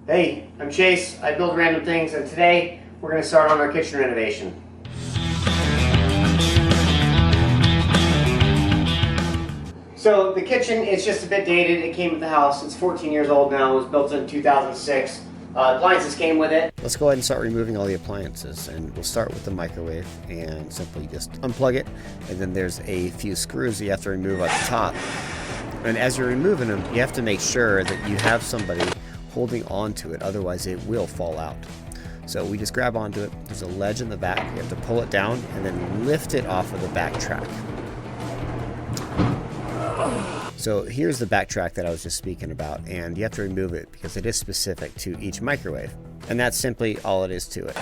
Hey, I'm Chase. I build random things, and today we're going to start on our kitchen renovation. So the kitchen is just a bit dated. It came with the house. It's 14 years old now. It was built in 2006. Appliances came with it. Let's go ahead and start removing all the appliances, and we'll start with the microwave and simply just unplug it. And then there's a few screws you have to remove at the top. And as you're removing them, you have to make sure that you have somebody holding onto it, otherwise it will fall out. So we just grab onto it. There's a ledge in the back. You have to pull it down and then lift it off of the back track. So here's the back track that I was just speaking about, and you have to remove it because it is specific to each microwave. And that's simply all it is to it.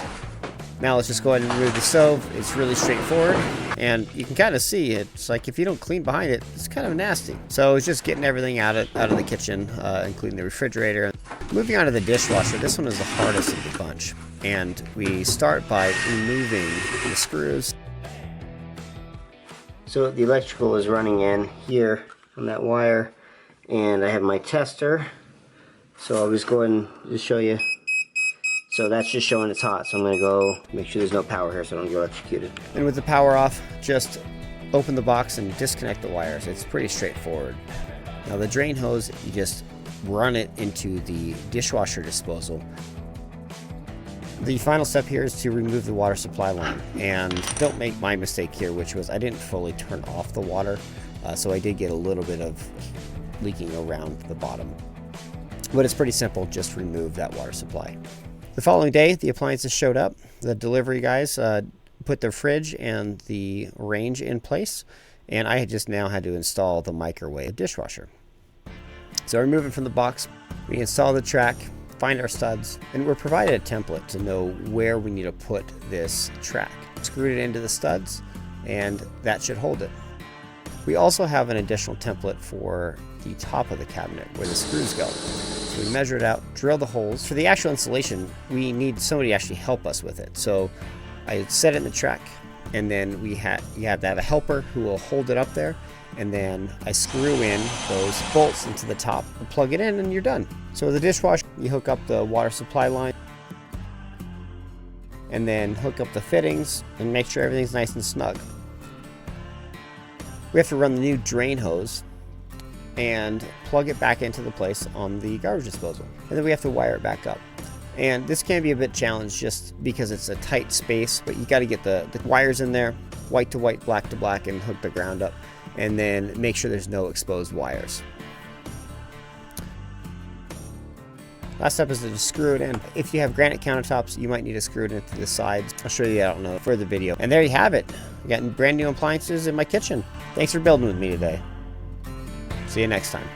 Now let's just go ahead and remove the stove. It's really straightforward, and you can kind of see it's like if you don't clean behind it, it's kind of nasty. So it's just getting everything out of the kitchen, including the refrigerator. Moving on to the dishwasher, this one is the hardest of the bunch. And we start by removing the screws. So the electrical is running in here on that wire, and I have my tester. So I'll just go ahead and just show you. So that's just showing it's hot, so I'm going to go make sure there's no power here so I don't get electrocuted. And with the power off, just open the box and disconnect the wires. It's pretty straightforward. Now the drain hose, you just run it into the dishwasher disposal. The final step here is to remove the water supply line. And don't make my mistake here, which was I didn't fully turn off the water, so I did get a little bit of leaking around the bottom. But it's pretty simple, just remove that water supply. The following day, the appliances showed up. The delivery guys put their fridge and the range in place, and I just now had to install the microwave dishwasher. So I remove it from the box, we install the track, find our studs, and we're provided a template to know where we need to put this track. Screwed it into the studs, and that should hold it. We also have an additional template for the top of the cabinet where the screws go. So we measure it out, drill the holes. For the actual installation, we need somebody to actually help us with it. So I set it in the track, and then you have to have a helper who will hold it up there, and then I screw in those bolts into the top and plug it in, and you're done. So with the dishwasher, you hook up the water supply line, and then hook up the fittings and make sure everything's nice and snug. We have to run the new drain hose and plug it back into the place on the garbage disposal. And then we have to wire it back up. And this can be a bit challenged just because it's a tight space, but you got to get the wires in there, white to white, black to black, and hook the ground up. And then make sure there's no exposed wires. Last step is to just screw it in. If you have granite countertops, you might need to screw it into the sides. I'll show you that on a further video. And there you have it. I got brand new appliances in my kitchen. Thanks for building with me today. See you next time.